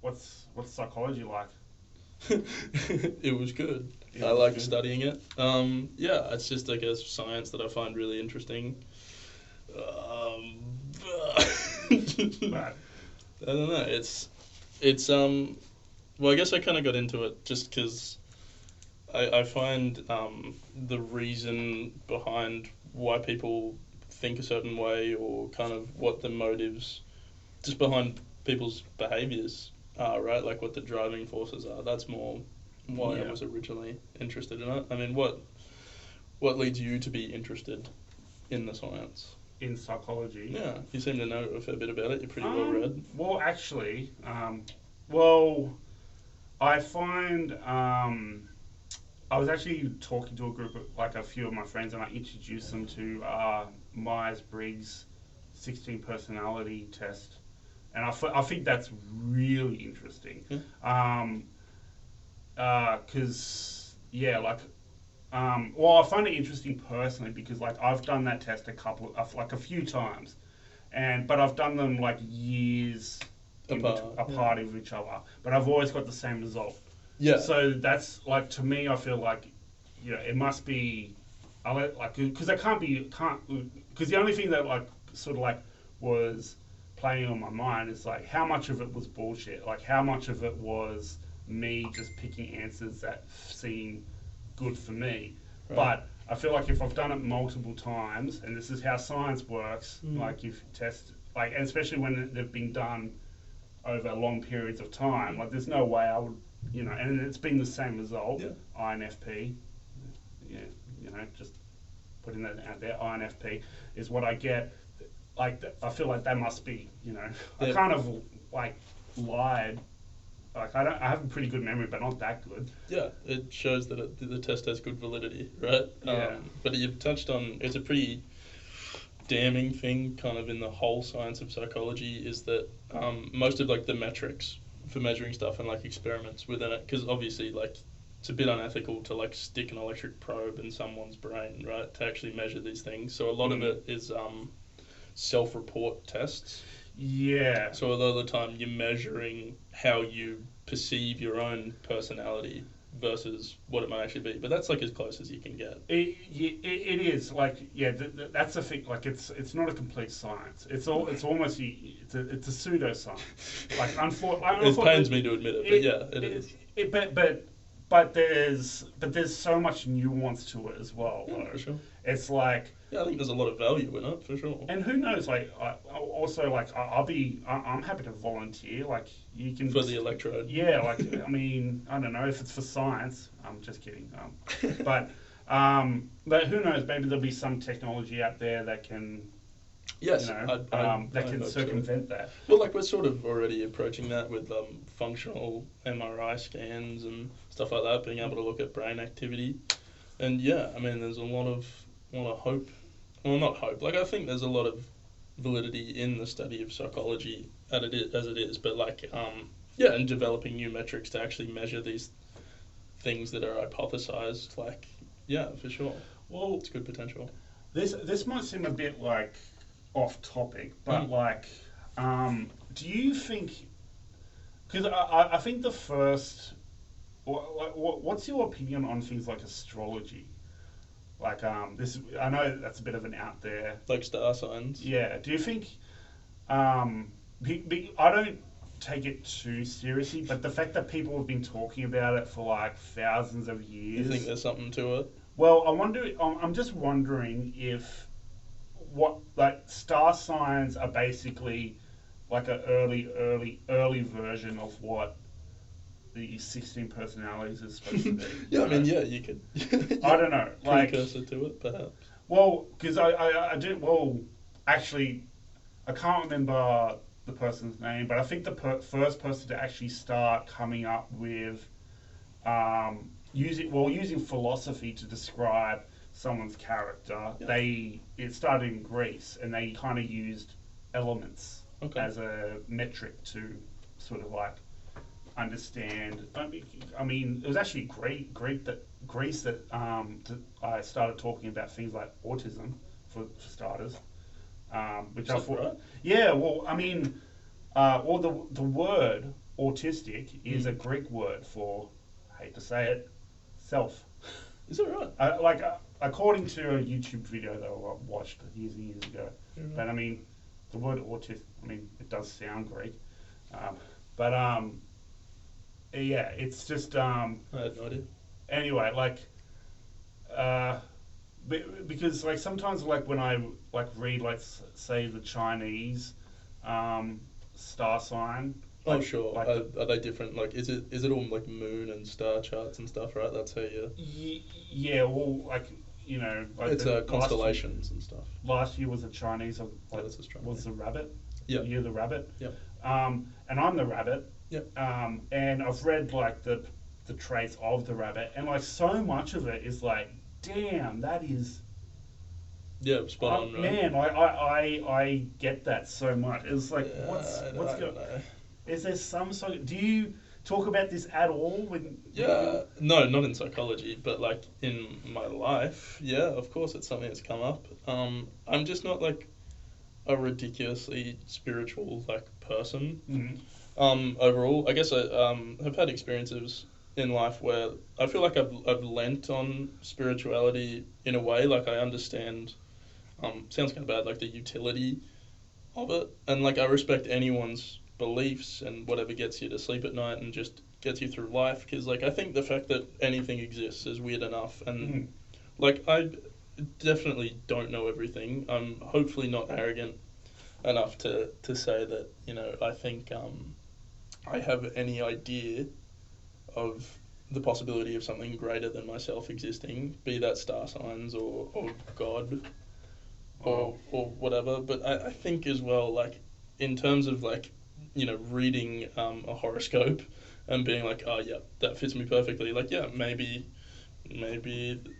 what's psychology like? It was good. It I was like good. studying it. Yeah, it's just like a science that I find really interesting. Um, But I don't know. It's. Well, I guess I kind of got into it just because I find the reason behind why people think a certain way or kind of what the motives just behind people's behaviors are, right? Like what the driving forces are. That's more why I yeah, was originally interested in it. I mean, what leads you to be interested in the science? in psychology. Yeah, you seem to know a fair bit about it. You're pretty well read. Well, actually, well, I find I was actually talking to a group of like a few of my friends, and I introduced them to Myers Briggs 16 personality test, and I think that's really interesting. Yeah. Because yeah, like well, I find it interesting personally because like I've done that test like a few times, but I've done them like years apart of each other, but I've always got the same result. Yeah. So that's like to me, I feel like it must be, like because it can't because the only thing that like sort of like was playing on my mind is like how much of it was bullshit, like how much of it was me just picking answers that seem good for me. Right. But I feel like if I've done it multiple times, and this is how science works, Mm. like if you test, like, and especially when they've been done over long periods of time, like there's no way I would, and it's been the same result, Yeah. INFP, yeah, just putting that out there, INFP is what I get. Like, I feel like that must be, I Yeah. kind of like lied. Like I have a pretty good memory, but not that good. Yeah, it shows that the test has good validity, right? Yeah. But you've touched on it's a pretty damning thing, kind of in the whole science of psychology, is that most of like the metrics for measuring stuff and like experiments within it, because obviously like it's a bit unethical to like stick an electric probe in someone's brain, right, to actually measure these things. So a lot of it is self-report tests. Yeah. So a lot of the time you're measuring how you perceive your own personality versus what it might actually be. But that's like as close as you can get. It is like that's the thing. Like it's not a complete science. It's almost it's a pseudoscience. Like It pains me to admit it, but yeah, it is. But there's so much nuance to it as well. Yeah, though. for sure. It's like, Yeah, I think there's a lot of value in it, for sure. and who knows? Like, I'm happy to volunteer. Like, you can For the electrode. yeah. Like, I mean, I don't know if it's for science. I'm just kidding. But who knows? Maybe there'll be some technology out there that can, Yes, that I can hope so. circumvent that. Well, like we're sort of already approaching that with functional MRI scans and stuff like that, being able to look at brain activity. And yeah, I mean, there's a lot of hope. Well, not hope. Like I think there's a lot of validity in the study of psychology as it is, but like yeah, and developing new metrics to actually measure these things that are hypothesized. Like yeah, for sure. Well, It's good potential. this might seem a bit like off topic, but like, do you think? Because I think the first, what's your opinion on things like astrology? Like this, I know that's a bit of an out there. Like star signs. Yeah. Do you think? I don't take it too seriously, but the fact that people have been talking about it for like thousands of You years. think there's something to it? Well, I'm just wondering if what like star signs are basically like an early version of what the 16 personalities is supposed to be. Yeah, I mean, yeah, you could. I don't know, like, precursor to it, perhaps. well, because I did, well, actually, I can't remember the person's name, but I think the first person to actually start coming up with using philosophy to describe someone's character. Yeah. It started in Greece, and they kind of used elements Okay. as a metric to sort of like understand. I mean, it was actually Greece that I started talking about things like autism for starters, which Is I that thought, right? yeah. Well, I mean, or the word autistic is a Greek word for, I hate to say it, self. Is that right? According to a YouTube video that I watched years and years ago. Mhm. But I mean, the word autistic, I mean, it does sound Greek. But yeah, it's just, I had no idea. anyway, like, because like sometimes like when I like read like say the Chinese star sign. Oh, Like, sure. like Are they different? Like, is it all like moon and star charts and stuff, right? That's how you. yeah, well, like like It's the constellations and stuff. Last year was the Chinese, Yeah, that's Australian. was the rabbit. Yeah. You're the rabbit. Yeah. And I'm the rabbit. Yeah. And I've read like the traits of the rabbit, and like so much of it is like, damn, that is. Yeah, spot on, right? Man, I get that so much. It's like, Yeah, what's I going? don't know. Is there some sort? Do you talk about this at all? Yeah, no, not in psychology, but like in my life, yeah, of course it's something that's come up. I'm just not like a ridiculously spiritual like person. Overall, I guess I have had experiences in life where I feel like I've lent on spirituality in a way, like I understand. Sounds kind of bad, like the utility of it, and like I respect anyone's beliefs and whatever gets you to sleep at night and just gets you through life, because like I think the fact that anything exists is weird enough, and like I definitely don't know everything. I'm hopefully not arrogant enough to say that I think I have any idea of the possibility of something greater than myself existing, be that star signs or God or whatever. But I think as well, like in terms of like reading a horoscope and being like, oh yeah, that fits me perfectly. Like yeah, maybe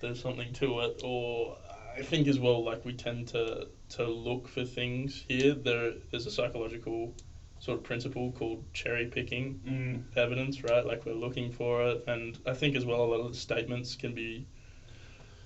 there's something to it. Or I think as well, like we tend to look for things here. There's a psychological sort of principle called cherry picking evidence, right? Like we're looking for it, and I think as well a lot of the statements can be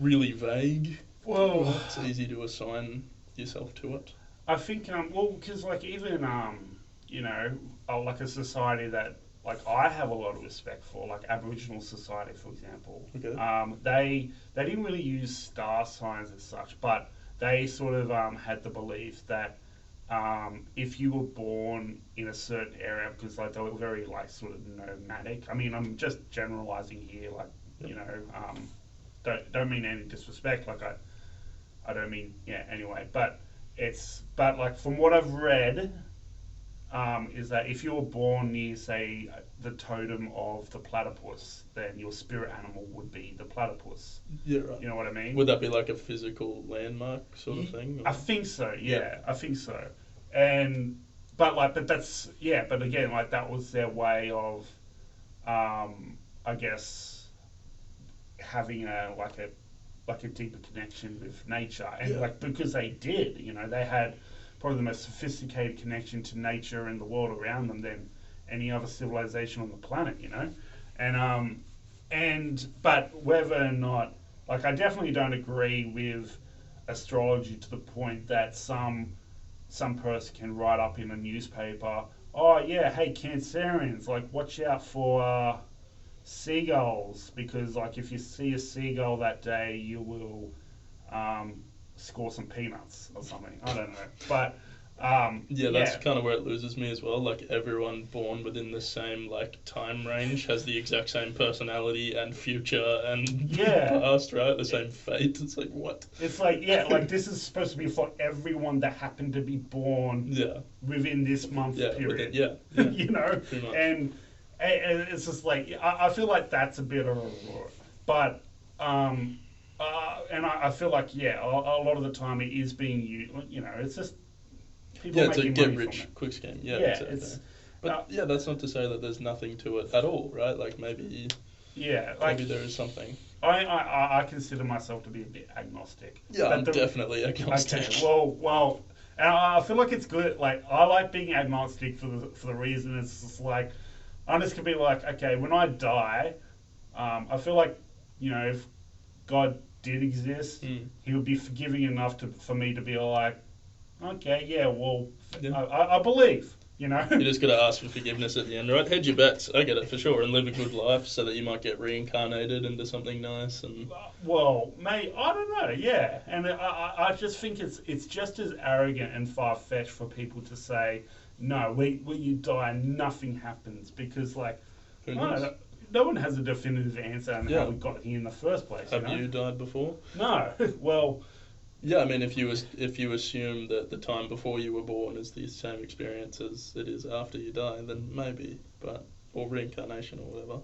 really vague. Well, it's easy to assign yourself to it. I think because like even like a society that like I have a lot of respect for, like Aboriginal society, for example. Okay. They didn't really use star signs as such, but they sort of had the belief that if you were born in a certain area, because like they were very like sort of nomadic. I mean, I'm just generalizing here, like don't mean any disrespect. Like I don't mean anyway, but like from what I've read, is that if you were born near, say, the totem of the platypus, then your spirit animal would be the platypus. Yeah, right. You know what I mean? Would that be like a physical landmark sort of thing? Or? I think so. Yeah, I think so. But that's But again, like that was their way of, I guess, having a deeper connection with nature, and like because they did, they had probably the most sophisticated connection to nature and the world around them than any other civilization on the planet, but whether or not, like, I definitely don't agree with astrology to the point that some person can write up in a newspaper, oh yeah, hey Cancerians, like watch out for seagulls, because like if you see a seagull that day you will score some peanuts or something. I don't know, but that's kind of where it loses me as well. Like everyone born within the same like time range has the exact same personality and future and past, right? The same fate. It's like, what? It's like, like this is supposed to be for everyone that happened to be born within this month period. Pretty much. And it's just like, I feel like that's a bit of a but and I feel like a lot of the time it is being used. It's just people it's a making get money rich from it. quick scheme. Exactly. But that's not to say that there's nothing to it at all, right? Like maybe maybe there is something. I consider myself to be a bit agnostic. Yeah, I'm definitely agnostic. Okay, well, and I feel like it's good. Like I like being agnostic for the reason it's just like I'm just gonna be like, okay, when I die, I feel like if God did exist, He would be forgiving enough for me to be like, okay, I believe. You know. You just got to ask for forgiveness at the end, right? Hedge your bets. I get it for sure, and live a good life so that you might get reincarnated into something nice. And Well, mate, I don't know. Yeah, and I just think it's just as arrogant and far fetched for people to say, no, when you die, nothing happens because like, who I knows? don't know, no one has a definitive answer on Yeah. how we got here in the first place. Have you know? you died before? No. Well, Yeah, I mean, if you assume that the time before you were born is the same experience as it is after you die, then maybe, but or reincarnation or whatever.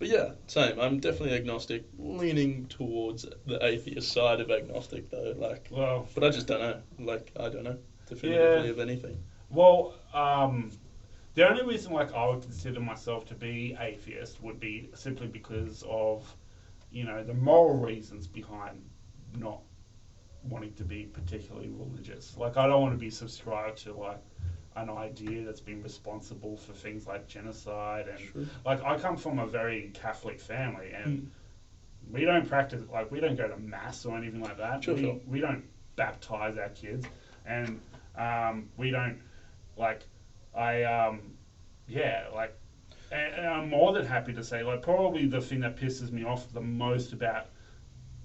But yeah, same. I'm definitely agnostic, leaning towards the atheist side of agnostic though. Like, well, but I just don't know. Like, I don't know definitively Yeah. of anything. well. The only reason like I would consider myself to be atheist would be simply because of, the moral reasons behind not wanting to be particularly religious. Like I don't want to be subscribed to like an idea that's been responsible for things like genocide and Sure. like I come from a very Catholic family and Mm. we don't practice like we don't go to mass or anything like that. Sure, we, sure. we don't baptize our kids and we don't like I yeah like and I'm more than happy to say like probably the thing that pisses me off the most about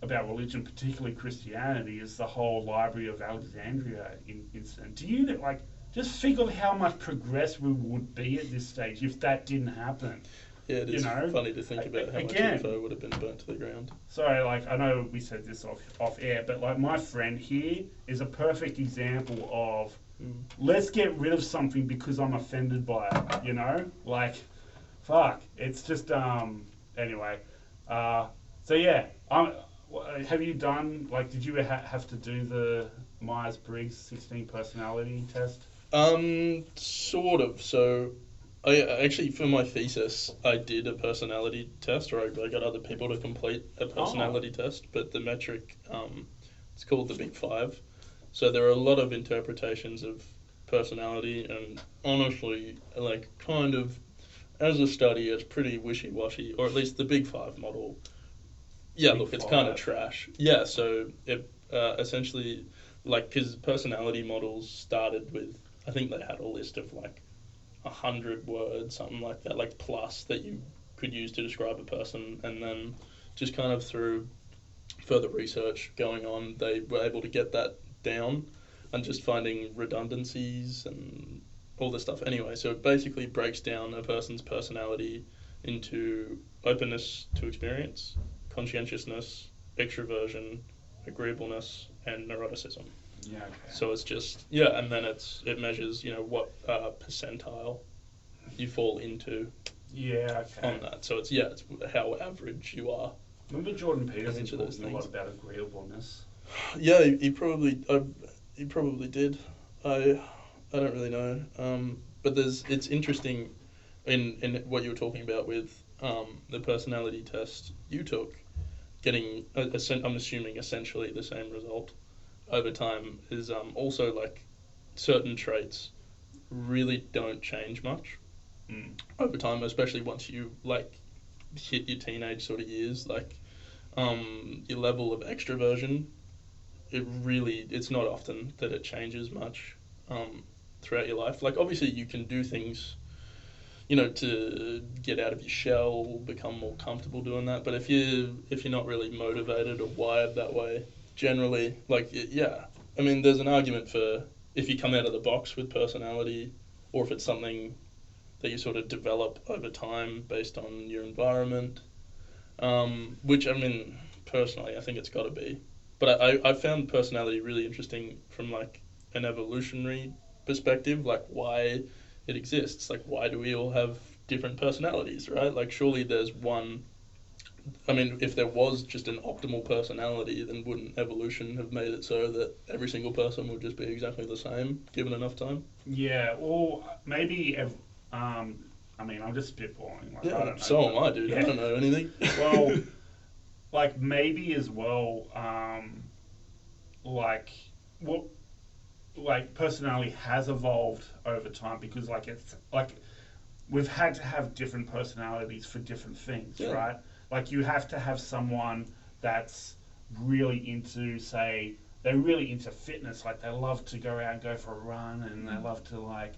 religion, particularly Christianity, is the whole Library of Alexandria incident. Do you like just think of how much progress we would be at this stage if that didn't happen? Yeah, it is funny to think about how again, much info would have been burnt to the ground. Sorry, like I know we said this off air, but like my friend here is a perfect example of let's get rid of something because I'm offended by it. Like fuck, it's just anyway. So yeah, have you done like? Did you have to do the Myers-Briggs 16 personality test? Sort of. So, I actually for my thesis I did a personality test, or I got other people to complete a personality test. But the metric, it's called the Big Five. So there are a lot of interpretations of personality, and honestly, like kind of as a study, it's pretty wishy-washy, or at least the Big Five model. Yeah, Big look, it's Five. kind of trash. Yeah, so it essentially, like, because personality models started with, I think they had a list of like 100 words, something like that, like plus that you could use to describe a person, and then just kind of through further research going on, they were able to get that down and just finding redundancies and all this stuff. Anyway, so it basically breaks down a person's personality into openness to experience, conscientiousness, extroversion, agreeableness, and neuroticism. Yeah. Okay. So it's just and then it measures what percentile you fall into Yeah. Okay. on that. So it's how average you are. Remember Jordan Peterson each of those talking a lot things. about agreeableness. Yeah, he probably did. I don't really know. But it's interesting in what you were talking about with the personality test you took, getting I'm assuming essentially the same result over time is also like certain traits really don't change much over time, especially once you like hit your teenage sort of years. Like your level of extroversion, it's not often that it changes much throughout your life. Like obviously you can do things to get out of your shell, become more comfortable doing that. But if you're not really motivated or wired that way, generally, I mean, there's an argument for if you come out of the box with personality, or if it's something that you sort of develop over time based on your environment. Which I mean, personally, I think it's got to be. But I found personality really interesting from like an evolutionary perspective, like why it exists. Like, why do we all have different personalities, right? Like, surely there's one. I mean, if there was just an optimal personality, then wouldn't evolution have made it so that every single person would just be exactly the same, given enough time? Yeah. Or maybe. I mean, I'm just spitballing. Like, I don't know. So am I, dude. Yeah. I don't know anything. Well, like maybe as well. Like what. Like personality has evolved over time because like it's like we've had to have different personalities for different things, right? Like you have to have someone that's really into, say, they're really into fitness, like they love to go out and go for a run and they love to like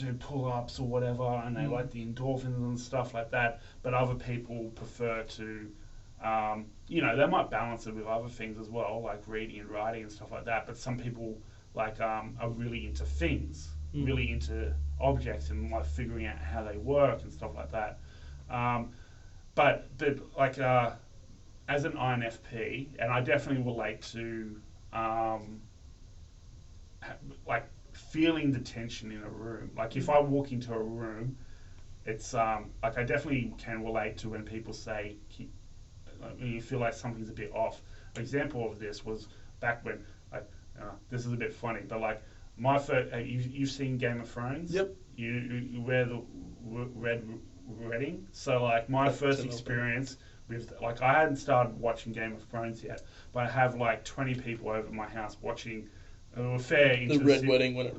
do pull-ups or whatever, and they like the endorphins and stuff like that. But other people prefer to, they might balance it with other things as well, like reading and writing and stuff like that. But some people are really into things, really into objects, and like figuring out how they work and stuff like that. But as an INFP, and I definitely relate to feeling the tension in a room. Like if I walk into a room, it's I definitely can relate to when people say when you feel like something's a bit off. An example of this was back when this is a bit funny, but like my first, you've seen Game of Thrones. Yep. You wear the red wedding. So like my first experience with I hadn't started watching Game of Thrones yet, but I have like 20 people over at my house watching. The Red Wedding when it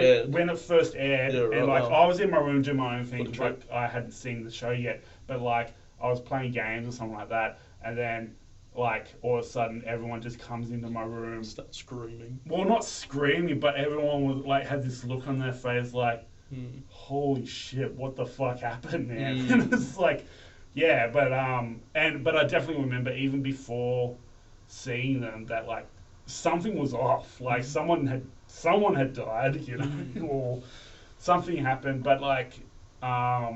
aired. When it first aired, Yeah, right, and like wow. I was in my room doing my own thing, What a like trip. I hadn't seen the show yet, but like I was playing games or something like that, and then like all of a sudden everyone just comes into my room. Start screaming. Well, not screaming, but everyone was like had this look on their face like, holy shit, what the fuck happened, man? And it's like, yeah, but I definitely remember even before seeing them that like something was off. Like someone had died, or something happened. But like, I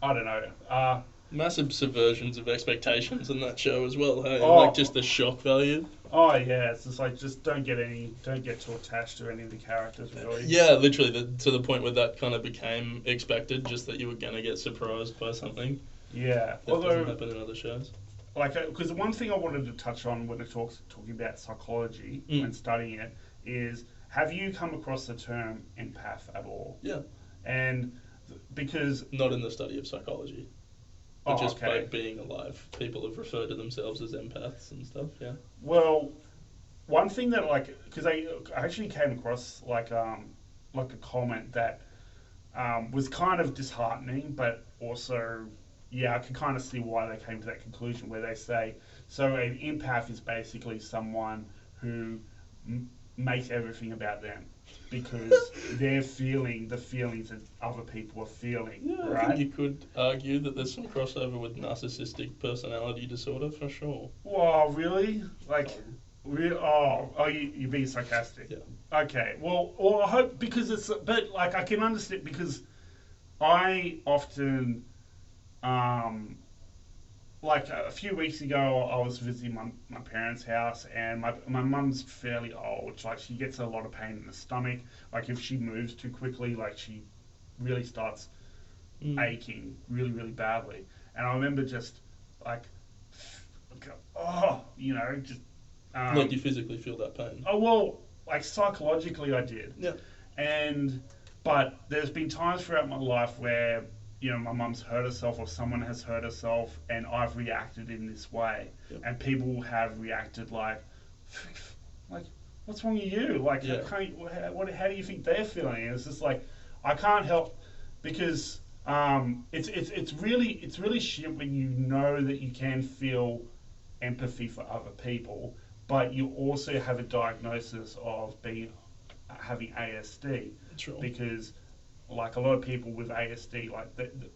don't know. Massive subversions of expectations in that show as well. Hey, Oh. like just the shock value. Oh yeah, it's just like don't get too attached to any of the characters really. Yeah, literally to the point where that kind of became expected, just that you were gonna get surprised by something. Yeah. That doesn't happen in other shows. Like, because one thing I wanted to touch on when it talking about psychology when studying it is, have you come across the term empath at all? Yeah. And because Not in the study of psychology, but just by being alive, people have referred to themselves as empaths and stuff. Yeah. Well, one thing that because I actually came across like a comment that was kind of disheartening, but also. Yeah, I can kind of see why they came to that conclusion where they say, so an empath is basically someone who makes everything about them because they're feeling the feelings that other people are feeling, Yeah, right? I think you could argue that there's some crossover with narcissistic personality disorder for sure. Wow, really? Like, you're being sarcastic. Yeah. Okay, well, I hope but like I can understand because I often. Like a few weeks ago, I was visiting my parents' house, and my mum's fairly old. Like she gets a lot of pain in the stomach. Like if she moves too quickly, like she really starts aching really, really badly. And I remember just like, just. Like you physically feel that pain. Oh well, like psychologically, I did. Yeah. But there's been times throughout my life where. My mum's hurt herself or someone has hurt herself and I've reacted in this way. Yep. And people have reacted like, what's wrong with you? Like, Yeah. how do you think they're feeling? And it's just like, I can't help because it's really shit when you know that you can feel empathy for other people, but you also have a diagnosis of having ASD. Sure. Because like a lot of people with ASD, like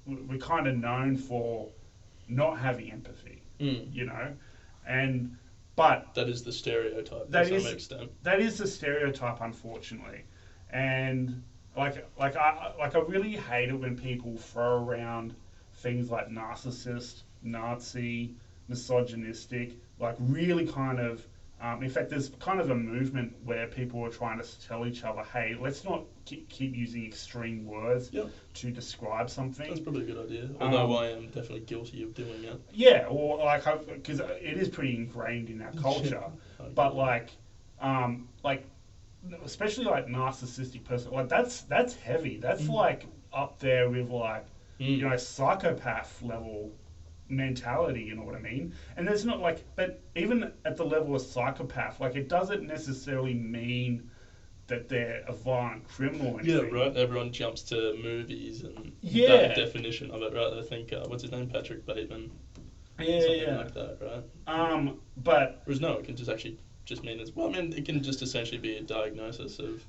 we're kind of known for not having empathy, but that is the stereotype that to is, some extent. That is the stereotype, unfortunately, and I really hate it when people throw around things like narcissist, Nazi, misogynistic, like really kind of. In fact, there's kind of a movement where people are trying to tell each other, hey, let's not keep using extreme words to describe something. That's probably a good idea, although I am definitely guilty of doing it. Yeah, or because it is pretty ingrained in our culture. But especially like narcissistic person, like that's heavy. That's like up there with like, psychopath level mentality, you know what I mean? And there's not but even at the level of psychopath, like it doesn't necessarily mean that they're a violent criminal or anything. Yeah, right. Everyone jumps to movies and Yeah. that definition of it, right? I think what's his name, Patrick Bateman. Yeah, Something yeah. like that, right? But Whereas no, it can just mean it can just essentially be a diagnosis of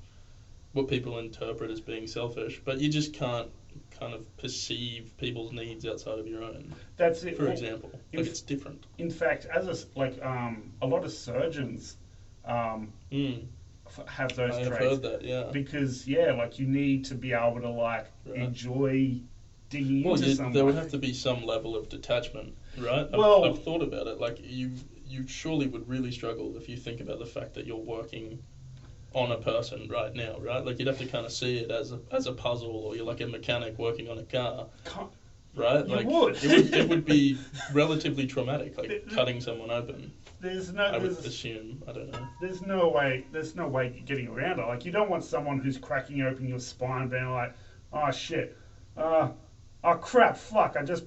what people interpret as being selfish, but you just can't kind of perceive people's needs outside of your own. That's it. For example, like it's different. In fact, a lot of surgeons have those I have traits. heard that, yeah. Because like you need to be able to like enjoy digging into someone. There would have to be some level of detachment, right? Well, I've thought about it. Like you surely would really struggle if you think about the fact that you're working on a person right now, right? Like you'd have to kind of see it as a puzzle, or you're like a mechanic working on a car, right? You like would. it would be relatively traumatic, like cutting someone open. I would assume. I don't know. There's no way getting around it. Like you don't want someone who's cracking open your spine, being like, oh shit, oh crap, fuck, I just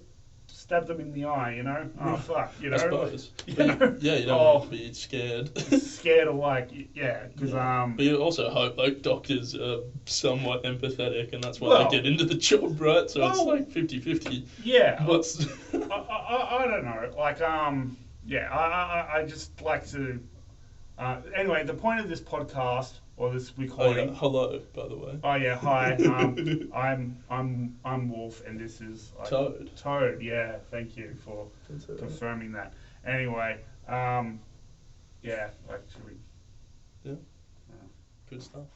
stabbed them in the eye, you know? Oh fuck, you know? I suppose. You know? Yeah, you don't want to be scared. Scared of like, because But you also hope like doctors are somewhat empathetic, and that's why they get into the job, right? So it's like 50-50. Yeah. What's I don't know. Like I just like to. Anyway, the point of this podcast or this recording. Hello, by the way. Oh yeah, hi. I'm Wolf, and this is Toad. Toad, yeah. Thank you for confirming that. Anyway, yeah. Like, should we? Yeah. Good stuff.